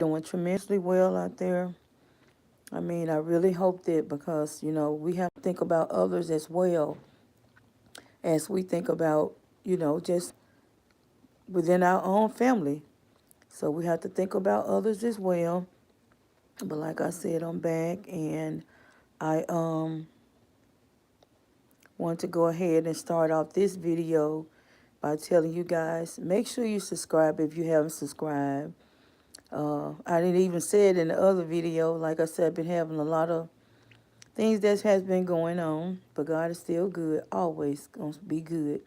doing tremendously well out there. I mean, I really hope that because, we have to think about others as well as we think about, just within our own family. So we have to think about others as well. But like I said, I'm back and I want to go ahead and start off this video by telling you guys, make sure you subscribe if you haven't subscribed. I didn't even say it in the other video. Like I said, I've been having a lot of things that has been going on, but God is still good, always going to be good.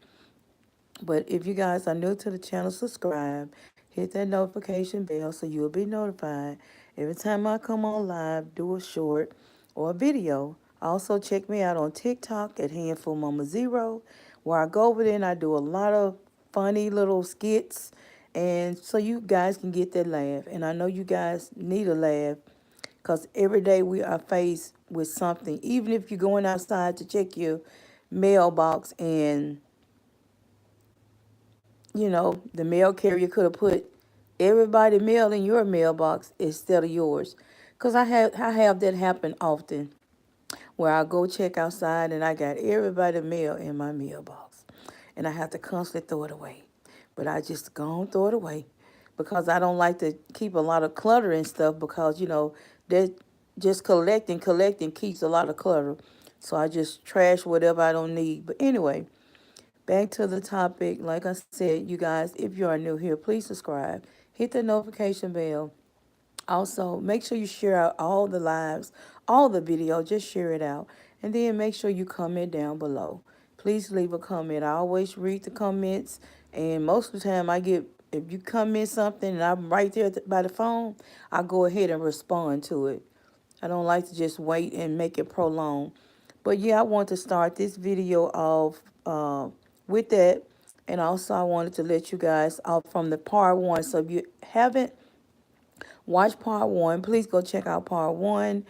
But if you guys are new to the channel, subscribe, hit that notification bell so you'll be notified every time I come on live, do a short or a video. Also, check me out on TikTok at Handful Mama Zero, where I go over there and I do a lot of funny little skits, and so you guys can get that laugh. And I know you guys need a laugh because every day we are faced with something. Even if you're going outside to check your mailbox and the mail carrier could have put everybody mail in your mailbox instead of yours. Cause I have that happen often where I go check outside and I got everybody mail in my mailbox. And I have to constantly throw it away. But I just go and throw it away. Because I don't like to keep a lot of clutter and stuff because, that just collecting keeps a lot of clutter. So I just trash whatever I don't need. But anyway, back to the topic. Like I said, you guys, if you are new here, please subscribe. Hit the notification bell. Also, make sure you share out all the lives, all the video. Just share it out. And then make sure you comment down below. Please leave a comment. I always read the comments. And most of the time if you comment something and I'm right there by the phone, I go ahead and respond to it. I don't like to just wait and make it prolong. But yeah, I want to start this video off with that. And also I wanted to let you guys off from the part one. So if you haven't watched part one, please go check out part one.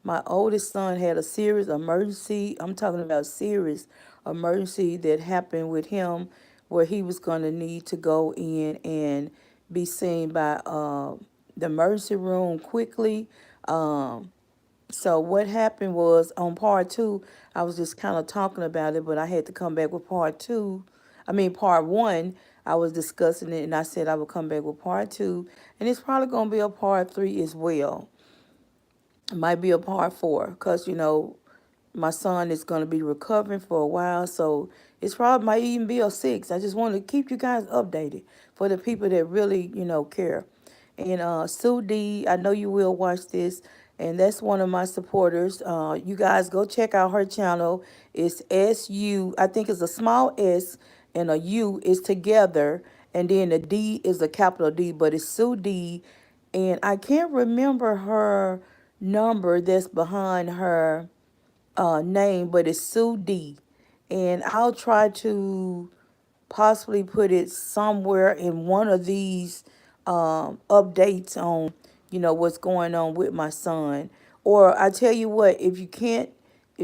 My oldest son had a serious emergency. I'm talking about serious emergency that happened with him where he was going to need to go in and be seen by the emergency room quickly. So what happened was on part two, I was just kind of talking about it, but I had to come back with part two. I mean, part one, I was discussing it, and I said I would come back with part two, and it's probably going to be a part three as well. It might be a part four, because, my son is going to be recovering for a while, so it's probably might even be a six. I just want to keep you guys updated for the people that really, care. And Sue D, I know you will watch this, and that's one of my supporters. You guys go check out her channel. It's SU, I think it's a small S and a U is together, and then the D is a capital D, but it's Sue D, and I can't remember her number that's behind her name, but it's Sue D. And I'll try to possibly put it somewhere in one of these updates on, what's going on with my son. Or I tell you what, if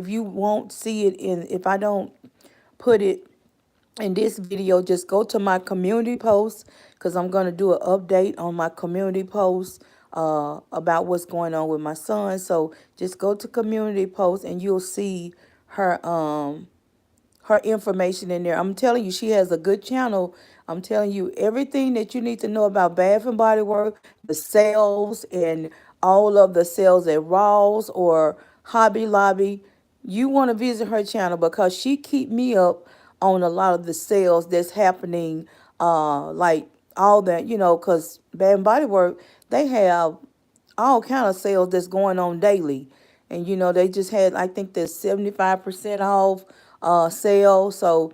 you won't see it if I don't put it in this video, just go to my community post because I'm going to do an update on my community post about what's going on with my son. So just go to community post and you'll see her information in there. I'm telling you, she has a good channel. I'm telling you everything that you need to know about Bath and Body Works, the sales, and all of the sales at Raw's or Hobby Lobby. You want to visit her channel because she keep me up on a lot of the sales that's happening. Like all that, because Bath and Body Works, they have all kind of sales that's going on daily. And they just had, I think, the 75% off sale. So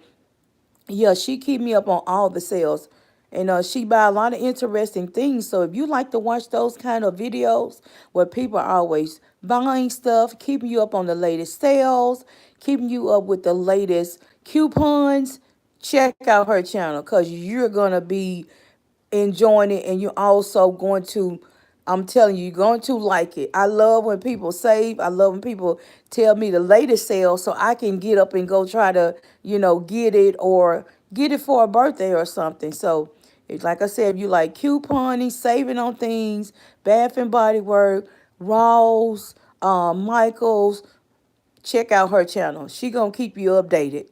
yeah, she keep me up on all the sales. And she buy a lot of interesting things. So if you like to watch those kind of videos where people are always buying stuff, keeping you up on the latest sales, keeping you up with the latest coupons, check out her channel because you're going to be enjoying it, and you're also going to, I'm telling you, you're going to like it. I love when people save. I love when people tell me the latest sale so I can get up and go try to, get it or get it for a birthday or something. So It's like I said, if you like couponing, saving on things, Bath and Body Work, Ross, Michaels, check out her channel. She gonna keep you updated.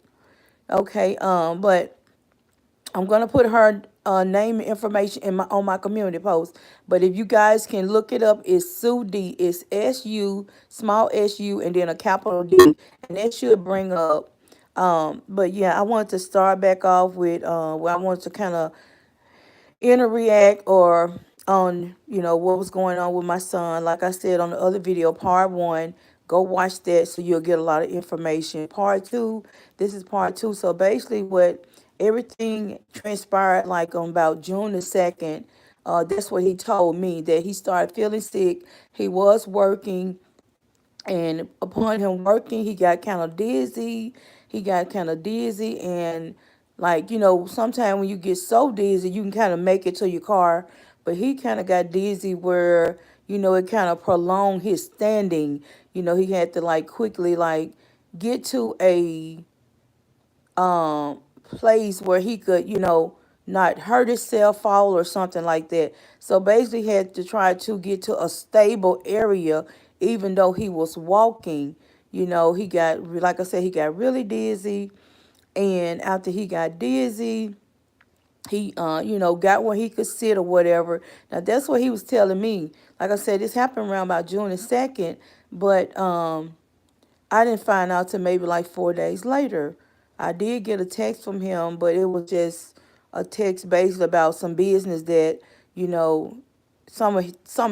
Okay. But I'm gonna put her name and information in my on my community post. But if you guys can look it up, it's Sue D. It's SU, small SU, and then a capital D, and that should bring up. But yeah, I wanted to start back off with where I wanted to kind of interact or on what was going on with my son. Like I said on the other video, part one, go watch that so you'll get a lot of information. Part two, this is part two. So basically what everything transpired like on about June the 2nd. That's what he told me, that he started feeling sick. He was working, and upon him working, he got kind of dizzy. He got kind of dizzy, and like sometimes when you get so dizzy, you can kind of make it to your car. But he kind of got dizzy where it kind of prolonged his standing. He had to like quickly like get to a place where he could, not hurt himself, fall or something like that. So basically, he had to try to get to a stable area, even though he was walking. He got, like I said, he got really dizzy, and after he got dizzy, he, got where he could sit or whatever. Now that's what he was telling me. Like I said, this happened around about June the 2nd, but I didn't find out till maybe like 4 days later. I did get a text from him, but it was just a text based about some business that, you know, some of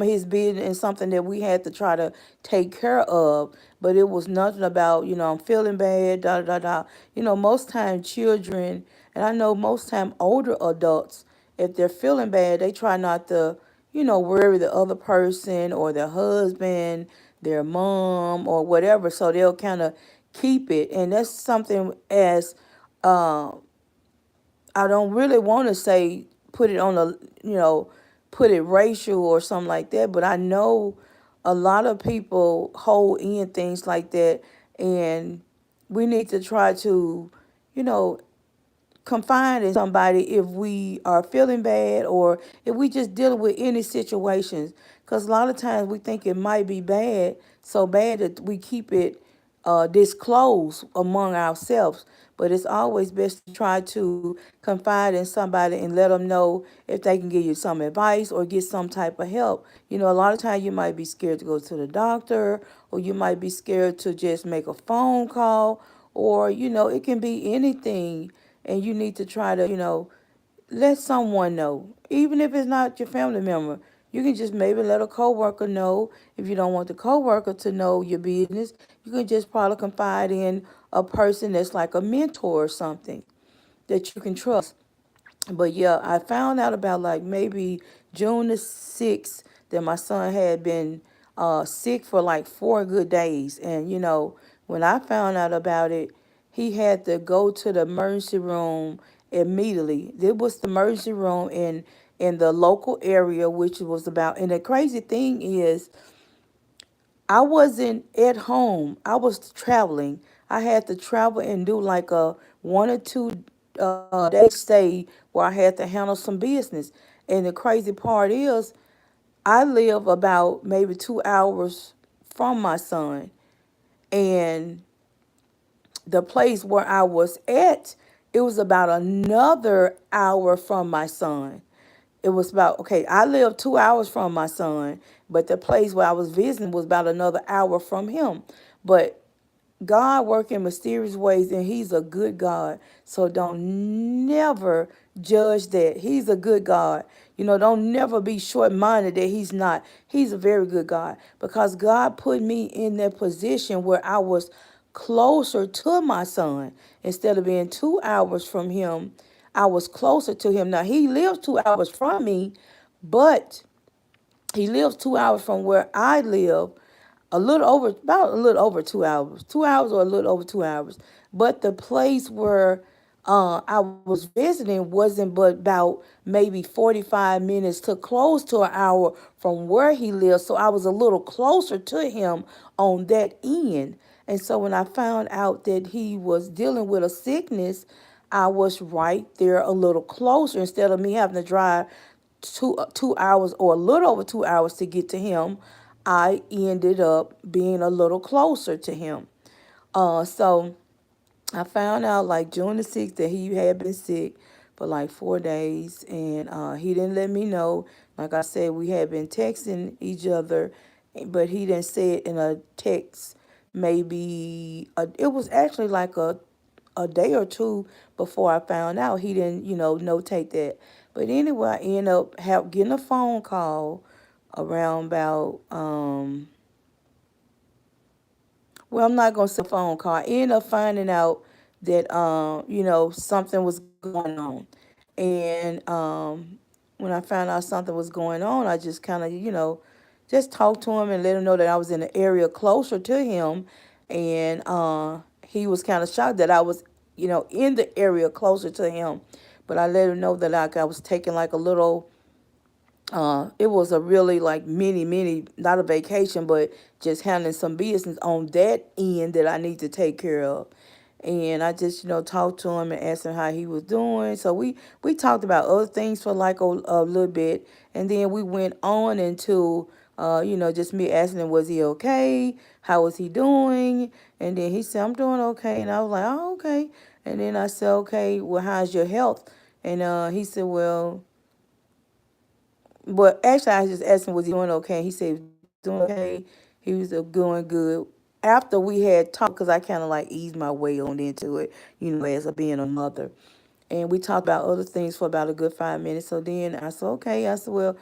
his business and something that we had to try to take care of. But it was nothing about, I'm feeling bad, da da da. Most time children, and I know most time older adults, if they're feeling bad, they try not to, worry the other person or their husband, their mom or whatever. So they'll kind of keep it. And that's something as uh, I don't really want to say put it on a, you know, put it racial or something like that, but I know a lot of people hold in things like that, and we need to try to, you know, confide in somebody if we are feeling bad or if we just dealing with any situations. Because a lot of times we think it might be bad, so bad that we keep it disclosed among ourselves. But it's always best to try to confide in somebody and let them know if they can give you some advice or get some type of help. A lot of times you might be scared to go to the doctor, or you might be scared to just make a phone call, or it can be anything, and you need to try to, let someone know, even if it's not your family member. You can just maybe let a coworker know. If you don't want the coworker to know your business, you can just probably confide in a person that's like a mentor or something that you can trust. But yeah, I found out about like maybe June the 6th that my son had been sick for like 4 good days. And when I found out about it, he had to go to the emergency room immediately. It was the emergency room in the local area, which was about. And the crazy thing is, I wasn't at home. I was traveling. I had to travel and do like a 1 or 2 day stay where I had to handle some business. And the crazy part is, I live about maybe 2 hours from my son. And the place where I was at, it was about another hour from my son. It was about, okay, I live 2 hours from my son, but the place where I was visiting was about another hour from him. But God work in mysterious ways, and He's a good God. So don't never judge that. He's a good God. Don't never be short minded that He's not. He's a very good God, because God put me in that position where I was closer to my son. Instead of being 2 hours from him, I was closer to him. Now, he lives 2 hours from me, but he lives 2 hours from where I live, about a little over 2 hours, 2 hours or a little over 2 hours. But the place where I was visiting wasn't but about maybe 45 minutes to close to an hour from where he lives. So I was a little closer to him on that end. And so when I found out that he was dealing with a sickness, I was right there a little closer instead of me having to drive 2 hours or a little over 2 hours to get to him. I ended up being a little closer to him. So I found out like June the 6th that he had been sick for like 4 days, and he didn't let me know. Like I said, we had been texting each other, but he didn't say it in a text. It was actually like a day or two before I found out. He didn't, notate that. But anyway, I ended up getting a phone call around about well, I'm not gonna say phone call. I ended up finding out that something was going on, and when I found out something was going on, I just kind of just talked to him and let him know that I was in an area closer to him, and he was kind of shocked that I was in the area closer to him, but I let him know that like I was taking like a little it was a really like mini, not a vacation, but just handling some business on that end that I need to take care of. And I just, talked to him and asked him how he was doing. So we talked about other things for like a little bit, and then we went on into, just me asking him, was he okay? How was he doing? And then he said, I'm doing okay. And I was like, oh, okay. And then I said, okay, well, how's your health? And he said, well, but actually, I just asked him, was he doing okay? He said he was doing okay. He was doing good. After we had talked, because I kind of like eased my way on into it, as a being a mother. And we talked about other things for about a good 5 minutes. So then I said, okay. I said, well,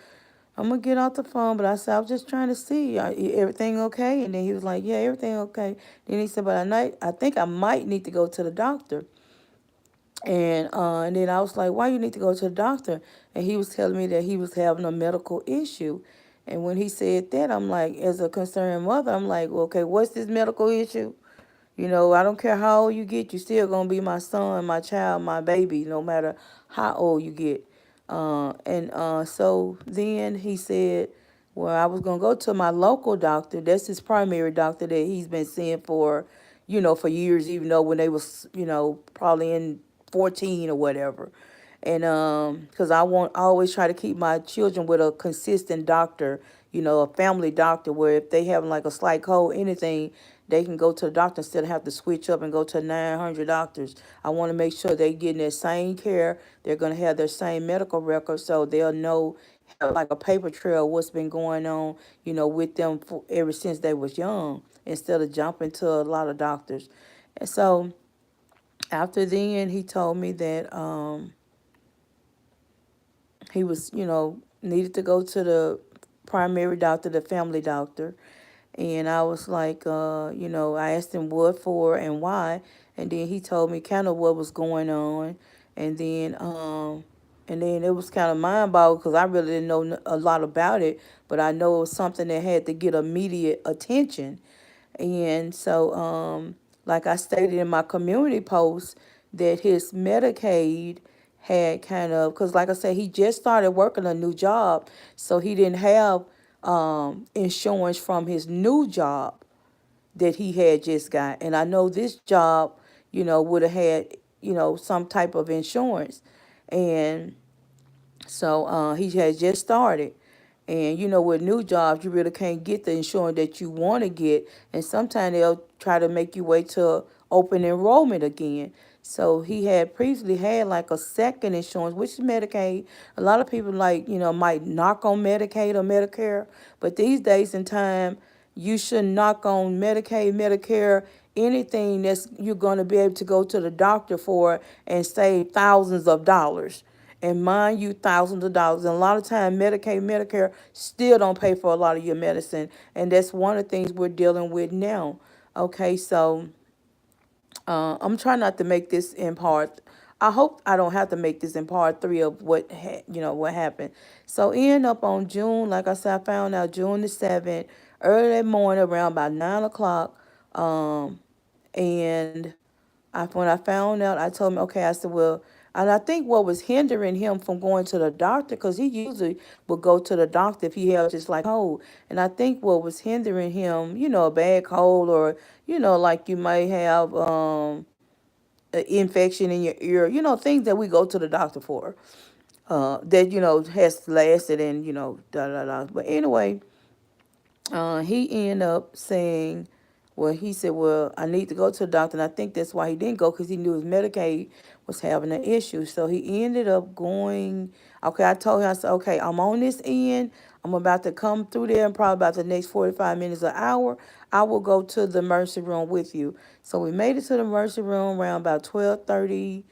I'm going to get off the phone. But I said, I was just trying to see, everything okay? And then he was like, yeah, everything okay. Then he said, but I think I might need to go to the doctor. And then I was like, why you need to go to the doctor? And he was telling me that he was having a medical issue. And when he said that, I'm like, as a concerned mother, I'm like, well, okay, what's this medical issue? I don't care how old you get, you still gonna be my son, my child, my baby, no matter how old you get. And so then he said, well, I was gonna go to my local doctor. That's his primary doctor that he's been seeing for years, even though when they was, probably in 14 or whatever. And because I always try to keep my children with a consistent doctor, a family doctor, where if they have like a slight cold, anything, they can go to the doctor instead of have to switch up and go to 900 doctors. I want to make sure they're getting their same care. They're going to have their same medical records, so they'll know, have like a paper trail of what's been going on, with them ever since they was young, instead of jumping to a lot of doctors. And so after then, he told me that he was, needed to go to the primary doctor, the family doctor. And I was like, I asked him what for and why. And then he told me kind of what was going on. And then, um, and then it was kind of mind boggling because I really didn't know a lot about it, but I know it was something that had to get immediate attention. And so, like I stated in my community post, that his Medicaid had kind of, because like I said, he just started working a new job, so he didn't have insurance from his new job that he had just got. And I know this job, would have had, some type of insurance. And so he had just started. And with new jobs, you really can't get the insurance that you want to get. And sometimes they'll try to make you wait till open enrollment again. So he had previously had like a second insurance, which is Medicaid. A lot of people like, might knock on Medicaid or Medicare. But these days and time, you should knock on Medicaid, Medicare, anything that's you're going to be able to go to the doctor for and save thousands of dollars. And mind you, thousands of dollars. And a lot of time, Medicaid, Medicare still don't pay for a lot of your medicine. And that's one of the things we're dealing with now. Okay, so I'm trying not to make this in part. I hope I don't have to make this in part three of what happened. So end up on June, like I said, I found out June the 7th, early that morning around about 9 o'clock. And when I found out, I told him, okay, I said, well, and I think what was hindering him from going to the doctor, because he usually would go to the doctor if he had just like cold. And I think what was hindering him, a bad cold, or, like you might have, infection in your ear, things that we go to the doctor for, that, has lasted and, da da da. But anyway, he ended up saying, well, he said, well, I need to go to the doctor. And I think that's why he didn't go, because he knew his Medicaid was having an issue. So he ended up going. Okay, I told him, I said, okay, I'm on this end. I'm about to come through there in probably about the next 45 minutes, an hour. I will go to the emergency room with you. So we made it to the emergency room around about 12:30,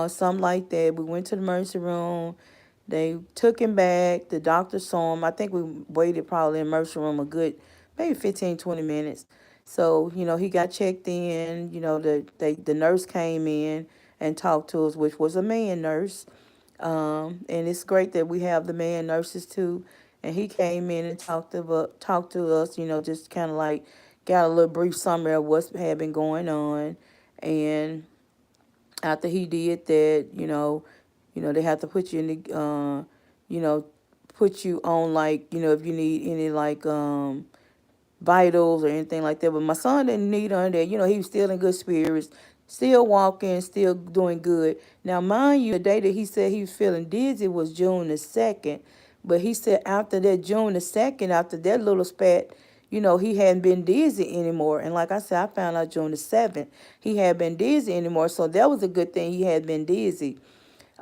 something like that. We went to the emergency room. They took him back. The doctor saw him. I think we waited probably in the emergency room a good maybe 15, 20 minutes. So, he got checked in. The nurse came in and talked to us, which was a man nurse. And it's great that we have the man nurses too. And he came in and talked to us, just kind of like got a little brief summary of what had been going on. And after he did that, they have to put you in the, you know, put you on, like, if you need any, like, vitals or anything like that. But my son didn't need on that. He was still in good spirits, still walking, still doing good. Now, mind you, the day that he said he was feeling dizzy was June the 2nd. But he said after that, June the 2nd, after that little spat, he hadn't been dizzy anymore. And like I said, I found out June the 7th, he had been dizzy anymore. So that was a good thing he had been dizzy.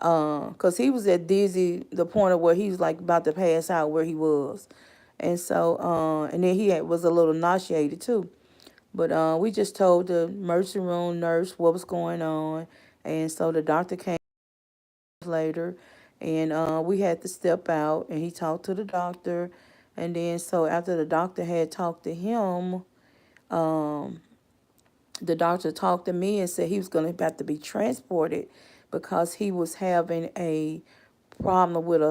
Cause he was at dizzy, the point of where he was like about to pass out where he was. And so, and then was a little nauseated too. But we just told the emergency room nurse what was going on. And so the doctor came later, and we had to step out, and he talked to the doctor. And then, so after the doctor had talked to him, um, the doctor talked to me and said he was going to have to be transported because he was having a problem with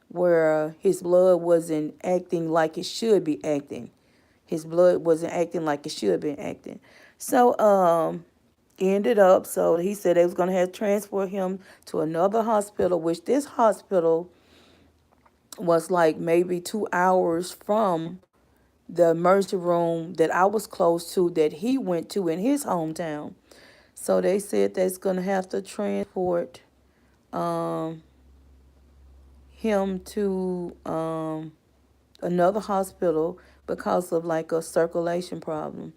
where his blood wasn't acting like it should be acting. His blood wasn't acting like it should be acting. So ended up, so he said they was going to have to transport him to another hospital, which this hospital was like maybe 2 hours from the emergency room that I was close to that he went to in his hometown. So they said that's going to have to transport um, him to another hospital because of like a circulation problem.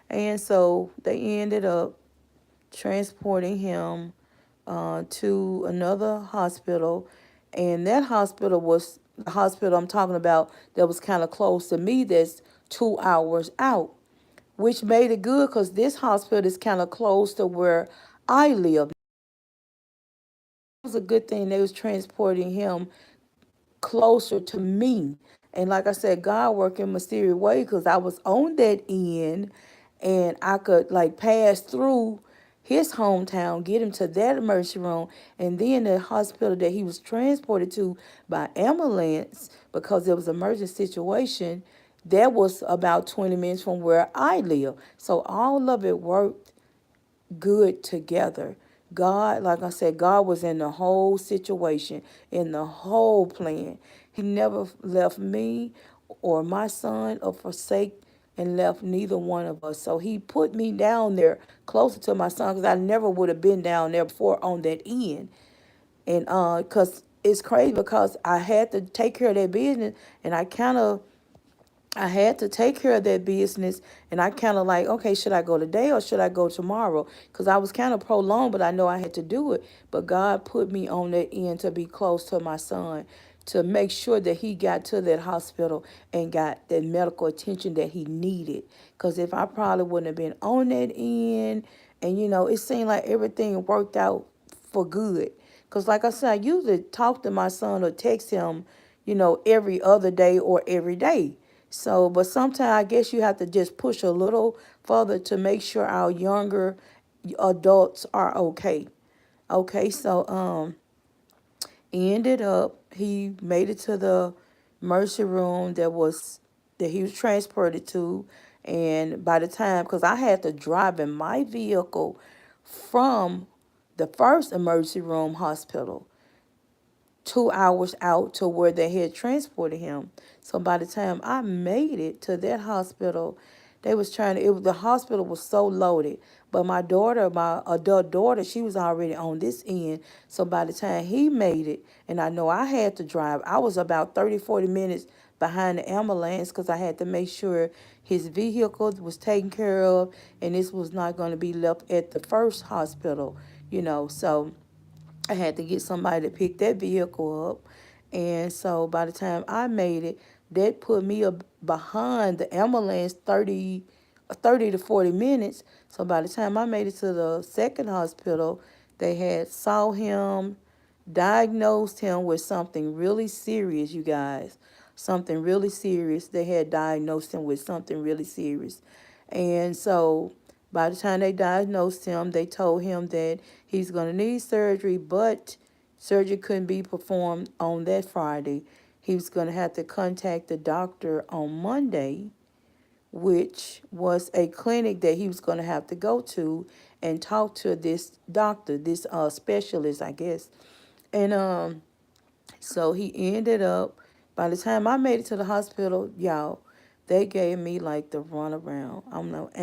And so they ended up transporting him to another hospital. And that hospital was the hospital I'm talking about that was kind of close to me, that's 2 hours out, which made it good because this hospital is kind of close to where I live. It was a good thing they was transporting him closer to me. And like I said, God worked in mysterious way because I was on that end and I could like pass through his hometown, get him to that emergency room, and then the hospital that he was transported to by ambulance because it was an emergency situation. That was about 20 minutes from where I live. So all of it worked good together. God, like I said, God was in the whole situation, in the whole plan. He never left me or my son or forsake and left neither one of us. So he put me down there closer to my son because I never would have been down there before on that end. And because it's crazy because I had to take care of that business and I had to take care of that business, and I kind of like, okay, should I go today or should I go tomorrow? Because I was kind of prolonged, but I know I had to do it. But God put me on that end to be close to my son, to make sure that he got to that hospital and got that medical attention that he needed. Because if I probably wouldn't have been on that end, and it seemed like everything worked out for good. Because like I said, I usually talk to my son or text him, every other day or every day. So, but sometimes I guess you have to just push a little further to make sure our younger adults are okay. Okay, so ended up he made it to the emergency room that he was transported to, and by the time, because I had to drive in my vehicle from the first emergency room hospital 2 hours out to where they had transported him. So by the time I made it to that hospital, They was trying to. It was, the hospital was so loaded, but my daughter, my adult daughter, she was already on this end. So by the time he made it, and I know I had to drive, I was about 30, 40 minutes behind the ambulance because I had to make sure his vehicle was taken care of, and this was not going to be left at the first hospital, So I had to get somebody to pick that vehicle up. And so by the time I made it, that put me behind the ambulance 30 to 40 minutes. So by the time I made it to the second hospital, they had saw him, diagnosed him with something really serious, you guys. Something really serious. They had diagnosed him with something really serious. And so by the time they diagnosed him, they told him that he's going to need surgery, but surgery couldn't be performed on that Friday. He was going to have to contact the doctor on Monday, which was a clinic that he was going to have to go to and talk to this doctor, this specialist, I guess. And so he ended up, by the time I made it to the hospital, y'all, they gave me like the runaround. I'm not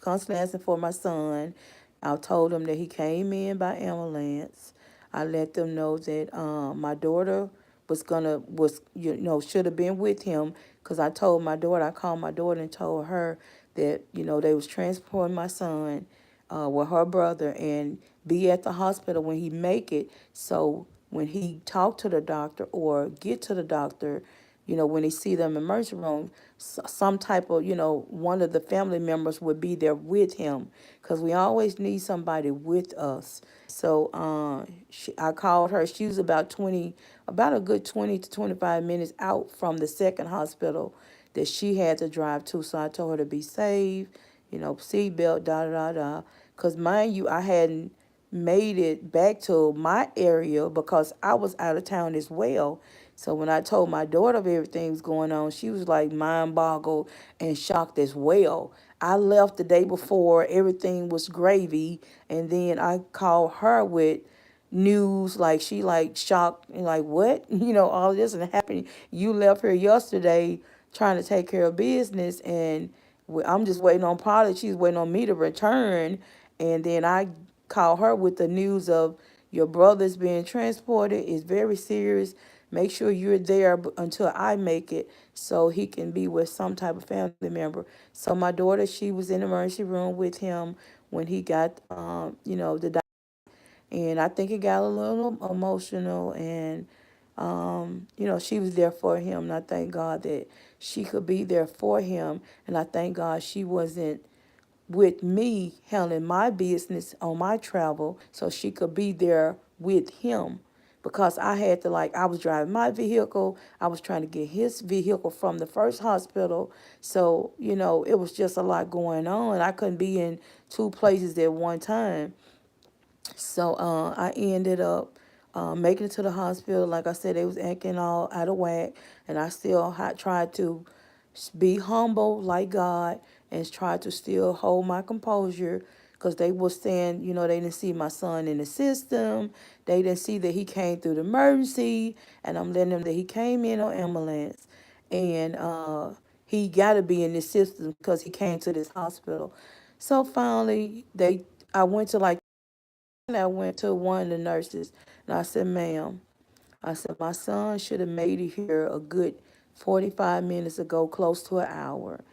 constantly asking for my son. I told them that he came in by ambulance. I let them know that my daughter should have been with him because I told my daughter, I called my daughter and told her that, they was transporting my son with her brother and be at the hospital when he make it. So when he talk to the doctor or get to the doctor, when he see them in the emergency room, some type of, one of the family members would be there with him because we always need somebody with us. So I called her. She was about a good 20 to 25 minutes out from the second hospital that she had to drive to. So I told her to be safe, seatbelt, da da da da. Because mind you, I hadn't made it back to my area because I was out of town as well. So when I told my daughter of everything was going on, she was like mind boggled and shocked as well. I left the day before, everything was gravy, and then I called her with news like she like shocked and like what all this and happening. You left here yesterday trying to take care of business, and I'm just waiting on Polly. She's waiting on me to return, and then I call her with the news of your brother's being transported. It's very serious. Make sure you're there until I make it so he can be with some type of family member. So my daughter, she was in the emergency room with him when he got, the and I think it got a little emotional, and she was there for him, and I thank God that she could be there for him, and I thank God she wasn't with me handling my business on my travel, so she could be there with him. Because I had to, like, I was driving my vehicle, I was trying to get his vehicle from the first hospital. So, it was just a lot going on. I couldn't be in two places at one time. So I ended up making it to the hospital. Like I said, they was acting all out of whack, and I still tried to be humble like God and try to still hold my composure because they were saying, they didn't see my son in the system. They didn't see that he came through the emergency, and I'm letting them that he came in on ambulance, and he got to be in this system because he came to this hospital. So finally, I went to like and I went to one of the nurses and I said, ma'am, I said, my son should have made it here a good 45 minutes ago, close to an hour.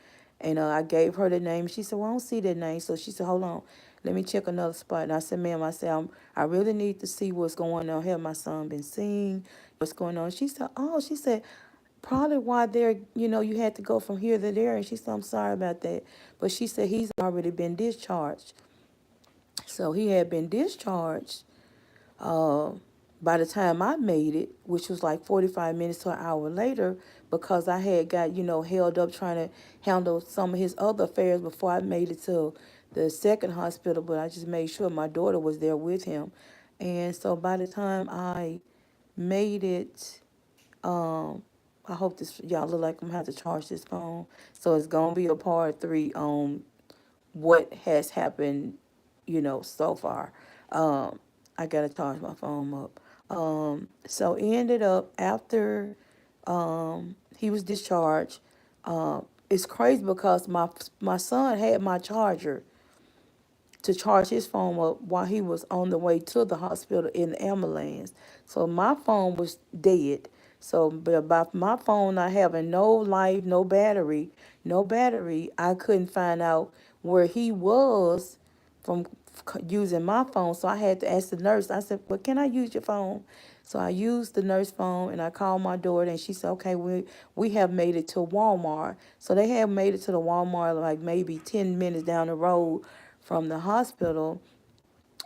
And I gave her the name. She said, well, I don't see that name. So she said, hold on, let me check another spot. And I said, ma'am, I really need to see what's going on. Have my son been seen? What's going on? She said, probably why you had to go from here to there. And she said, I'm sorry about that. But she said, he's already been discharged. So he had been discharged uh, by the time I made it, which was like 45 minutes to an hour later, because I had got, held up trying to handle some of his other affairs before I made it to the second hospital, but I just made sure my daughter was there with him. And so by the time I made it, I hope this, y'all look like I'm gonna have to charge this phone. So it's gonna be a part three on what has happened, so far. I gotta charge my phone up. So it ended up after he was discharged. it's crazy because my son had my charger to charge his phone up while he was on the way to the hospital in the ambulance. So my phone was dead. So, but about my phone not having no life, no battery, I couldn't find out where he was from using my phone. So I had to ask the nurse. I said, "Well, can I use your phone?" So I used the nurse phone and I called my daughter and she said, "Okay, we have made it to Walmart." So they have made it to the Walmart like maybe 10 minutes down the road from the hospital.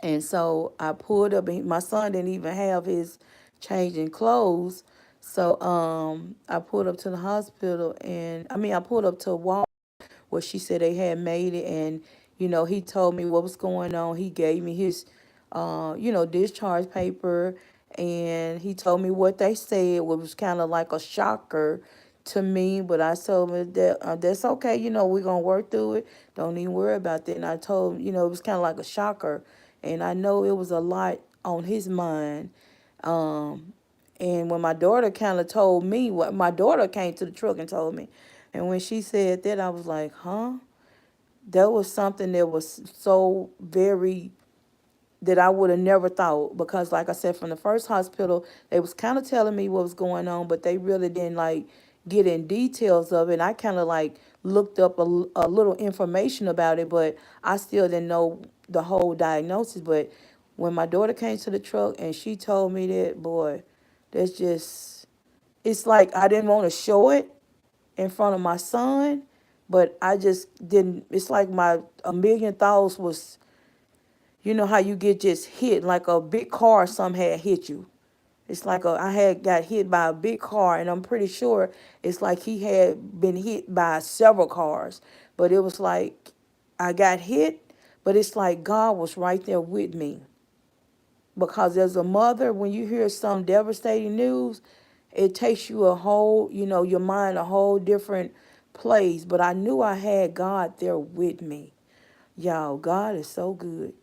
And so I pulled up, and my son didn't even have his changing clothes. So I pulled up to the hospital, and I mean, I pulled up to Walmart where she said they had made it. And he told me what was going on. He gave me his discharge paper, and he told me what they said, which was kind of like a shocker to me. But I told him that that's okay. We're gonna work through it. Don't even worry about that. And I told him, it was kind of like a shocker, and I know it was a lot on his mind. Um, and when my daughter kind of told me, what my daughter came to the truck and told me, and when she said that, I was like, huh? That was something that was so very that I would have never thought, because like I said, from the first hospital, they was kind of telling me what was going on, but they really didn't like get in details of it. And I kind of like looked up a little information about it, but I still didn't know the whole diagnosis. But when my daughter came to the truck and she told me that, boy, that's just, it's like I didn't want to show it in front of my son, but I just didn't. It's like my a million thoughts was, how you get just hit like a big car, or something had hit you. It's like I had got hit by a big car, and I'm pretty sure it's like he had been hit by several cars. But it was like I got hit, but it's like God was right there with me. Because as a mother, when you hear some devastating news, it takes you a whole, your mind a whole different place. But I knew I had God there with me. Y'all, God is so good.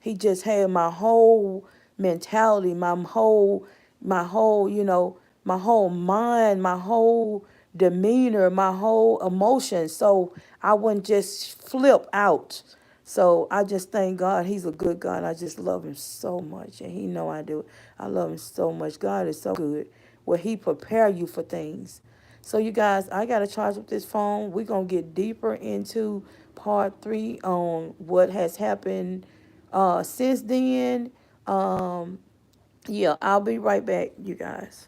He just had my whole mentality, my whole, my whole mind, my whole demeanor, my whole emotion. So I wouldn't just flip out. So I just thank God. He's a good God. I just love him so much. And he know I do. I love him so much. God is so good. Where he prepare you for things. So you guys, I got to charge up this phone. We're going to get deeper into part 3 on what has happened since then. Yeah, I'll be right back, you guys.